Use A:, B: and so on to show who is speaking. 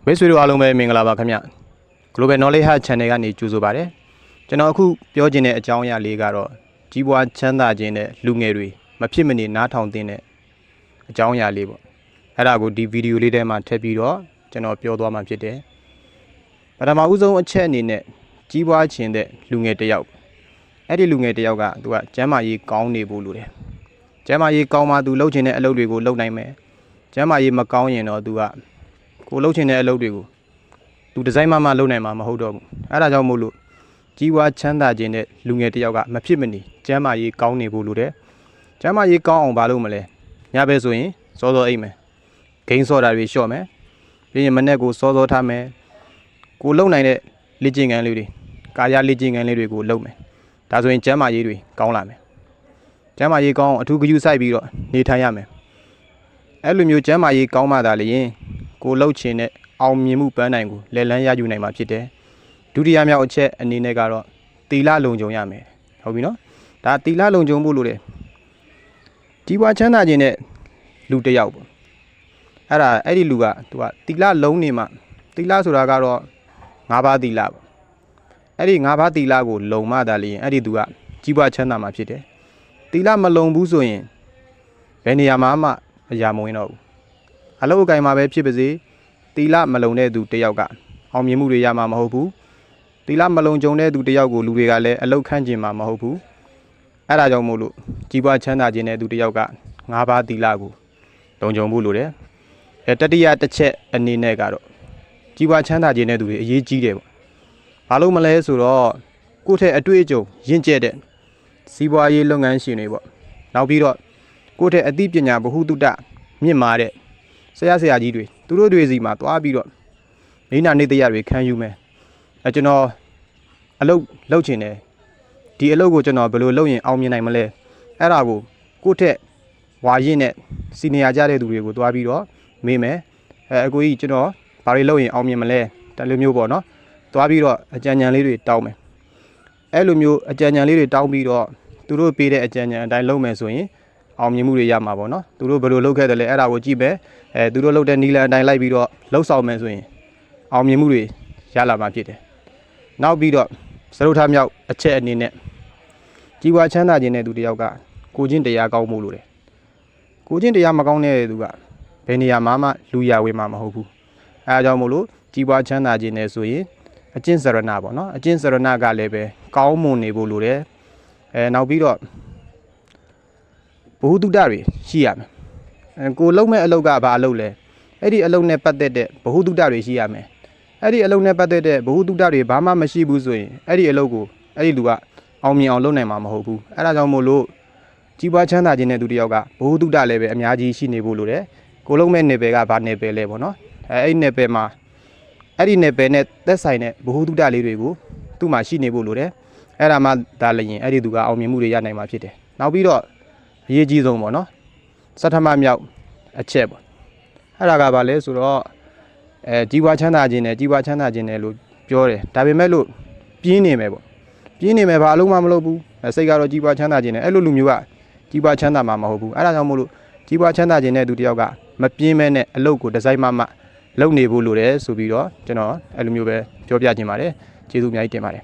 A: မိတ်ဆွေတို့အားလုံးပဲမင်္ဂလာပါခင်ဗျ Global Knowledge Hub Channel ကနေကြိုဆိုပါရစေကျွန်တော်အခုပြောချင်တဲ့အကြောင်းအရာလေးကတော့ကြီးပွားချမ်းသာခြင်းနဲ့လူငယ်တွေမဖြစ်မနေနားထောင်သင့်တဲ့အကြောင်းအရာလေးပေါ့အဲ့ဒါကိုဒီဗီဒီယိုလေးထဲမှာထည့်ပြီးတော့ကျွန်တော်ပြောသွားမှာဖြစ်တယ်ပထမဦးဆုံးအချက်အနေနဲ့ကြီးပွားခြင်းတဲ့လူငယ်တစ်ယောက်အဲ့ဒီလူငယ်တစ်ယောက်ကသူကကျမ်းမာရေးကောင်းနေဖို့လိုတယ်ကျမ်းမာရေးကောင်းမှသူလုပ်ချင်တဲ့အလုပ်တွေကိုလုပ်နိုင်မယ်ကျမ်းမာရေးမကောင်းရင်တော့သူကကိုလှုပ်ချင်တဲ့အလုပ်တွေကိုသူဒီဇိုင်းမှလုပ်နိုင်မှာမဟုတ်တော့ဘူးအဲ့ဒါကြောင့်မို့လို့ကြီးပွားချမ်းသာခြင်းတဲ့လူငယ်တစ်ယောက်ကမဖြစ်မနေကျမ်းမာရေးကောင်းနေဖို့လိုတယ်ကျမ်းမာရေးကောင်းအောင်ဘာလုပ်မလဲညဘက်ဆိုရင်စောစောအိပ်မယ်ဂိမ်းစောတာတွေလျှော့မယ်ပြီးရင်မနေ့ကိုစောစောထားမယ်ကိုလှုပ်နိုင်တဲ့လေ့ကျင့်ခန်းလေးတွေကာယလေ့ကျင့်ခန်းလေးတွေကိုလုပ်မယ်ဒါဆိုရင်ကျမ်းမာရေးတွေကောင်းလာမယ်ကျမ်းမာရေးကောင်းအောင်အထူးဂရုစိုက်ပြီးတော့နေထိုင်ရမယ်အဲ့လိုမျိုးကျမ်းမာရေးကောင်းမှသာလျှင်ကိုလှုပ်ချင်တဲ့အောင်မြင်မှုပန်းနိုင်ကိုလက်လန်းရယူနိုင်မှာဖြစ်တယ်ဒုတိယမြောက်အချက်အနေနဲ့ကတော့တီလလုံခြုံရမယ်ဟုတ်ပြီနော်ဒါတီလလုံခြုံဖို့လိုတယ်ကြီးပွားချမ်းသာခြင်းတဲ့လူတစ်ယောက်ပေါ့အဲ့ဒီလူကသူကတီလလုံးနေမှတီလဆိုတာကတော့၅ပါးတီလပေါ့အဲ့ဒီ၅ပါးတီလကိုလုံမှသာလျှင်အဲ့ဒီသူကကြီးပွားချမ်းသာမှာဖြစ်တယ်တီလမလုံဘူးဆိုရင်ဘယ်နေရာမှအရာမဝင်တော့ဘူးအလုပ်အကိုင်မှာပဲဖြစ်ပါစေတီလမလုံတဲ့သူတယောက်ကအောင်မြင်မှုတွေရမှာမဟုတ်ဘူးတီလမလုံခြုံတဲ့သူတယောက်ကိုလူတွေကလည်းအလုပ်ခန့်ကျင်မှာမဟုတ်ဘူးအဲ့ဒါကြောင့်မို့လို့ကြီးပွားချမ်းသာခြင်းတဲ့သူတယောက်က၅ပါးတီလကိုလုံခြုံဖို့လိုတယ်တတိယတစ်ချက်အနေနဲ့ကတော့ကြီးပွားချမ်းသာခြင်းတဲ့သူတွေအရေးကြီးတယ်ပေါ့ဘာလို့မလဲဆိုတော့ကိုယ့်ထက်အတွေ့အကြုံရင့်ကျက်တဲ့စီးပွားရေးလုပ်ငန်းရှင်တွေပေါ့နောက်ပြီးတော့ကိုယ့်ထက်အသိပညာဗဟုသုတမြင့်မာတဲ့ဆရာကြီးတွေသူတို့တွေစီမှာတွားပြီးတော့နေနာနေတရားတွေခံယူမယ်ကျွန်တော်အလုပ်လုပ်ချင်တယ်ဒီအလုပ်ကိုကျွန်တော်ဘယ်လိုလုပ်ရင်အောင်မြင်နိုင်မလဲအဲ့ဒါကိုကိုယ့်ထက်ဝါရင်နဲ့စီနီယာကြတဲ့သူတွေကိုတွားပြီးတော့မေးမယ်အကိုကြီးကျွန်တော်ဘာတွေလုပ်ရင်အောင်မြင်မလဲတလိုမျိုးပေါ့နော်တွားပြီးတော့အကြံဉာဏ်လေးတွေတောင်းမယ်အဲ့လိုမျိုးအကြံဉာဏ်လေးတွေတောင်းပြီးတော့သူတို့ပေးတဲ့အကြံဉာဏ်အတိုင်းလုပ်မယ်ဆိုရင်အောင်မြင်မှုတွေရမှာပေါ့နော်သူတို့ဘယ်လိုလုပ်ခဲ့တယ်လဲအဲ့ဒါကိုကြည့်မယ်သူတို့လုပ်တဲ့နီလန်အတိုင်းလိုက်ပြီးတော့လှုပ်ဆောင်မယ်ဆိုရင်အောင်မြင်မှုတွေရလာမှာဖြစ်တယ်နောက်ပြီးတော့စရုပ်ထားမြောက်အချက်အနေနဲ့ကြီးပွားချမ်းသာခြင်းတဲ့သူတယောက်ကကိုချင်းတရားကောင်းမှုလို့တယ်ကိုချင်းတရားမကောင်းတဲ့သူကဘယ်နေရာမှလူရဝေးမှာမဟုတ်ဘူးအဲအကြောင်းမို့လို့ကြီးပွားချမ်းသာခြင်းနဲ့ဆိုရင်အကျင့်စရဏပေါ့နော်အကျင့်စရဏကလည်းပဲကောင်းမွန်နေဖို့လိုတယ်နောက်ပြီးတော့ဘုဟုတုတတွေရှိရမယ်ကိုလုံးမဲ့အလုပ်ကဘာအလုပ်လဲအဲ့ဒီအလုပ်နဲ့ပတ်သက်တဲ့ဘဟုတုတတွေရှိရမယ်အဲ့ဒီအလုပ်နဲ့ပတ်သက်တဲ့ဘဟုတုတတွေဘာမှမရှိဘူးဆိုရင်အဲ့ဒီအလုပ်ကိုအဲ့ဒီလူကအောင်မြင်အောင်လုပ်နိုင်မှာမဟုတ်ဘူးအဲ့ဒါကြောင့်မို့လို့ကြီးပွားချမ်းသာခြင်းတဲ့သူတယောက်ကဘဟုတုတလည်းပဲအများကြီးရှိနေဖို့လိုတယ်ကိုလုံးမဲ့နယ်ပယ်ကဘာနယ်ပယ်လဲပေါ့နော်အဲ့ဒီနယ်ပယ်မှာအဲ့ဒီနယ်ပယ်နဲ့သက်ဆိုင်တဲ့ဘဟုတုတလေးတွေကိုသူ့မှာရှိနေဖို့လိုတယ်အဲ့ဒါမှဒါလည်းရင်အဲ့ဒီသူကအောင်မြင်မှုတွေရနိုင်မှာဖြစ်တယ်နောက်ပြီးတော့အရေးကြီးဆုံးပေါ့နော်စထမမြောက်အချက်ပေါ့အဲ့ဒါကဘာလဲဆိုတော့ကြီးပွားချမ်းသာခြင်းနဲ့လို့ပြောတယ်ဒါပေမဲ့လို့ပြင်းနေမယ်ပေါ့ပြင်းနေမယ်ဘာအလုံးမလုပ်ဘူးစိတ်ကတော့ကြီးပွားချမ်းသာခြင်းနဲ့အဲ့လိုလူမျိုးကကြီးပွားချမ်းသာမှာမဟုတ်ဘူးအဲ့ဒါကြောင့်မို့လို့ကြီးပွားချမ်းသာခြင်းနဲ့သူတယောက်ကမပြင်းမဲနဲ့အလုပ်ကိုဒီဇိုင်းမှလုပ်နေဖို့လိုတယ်ဆိုပြီးတော့ကျွန်တော်အဲ့လိုမျိုးပဲပြောပြခြင်းပါတယ်ကျေးဇူးအများကြီးတင်ပါတယ်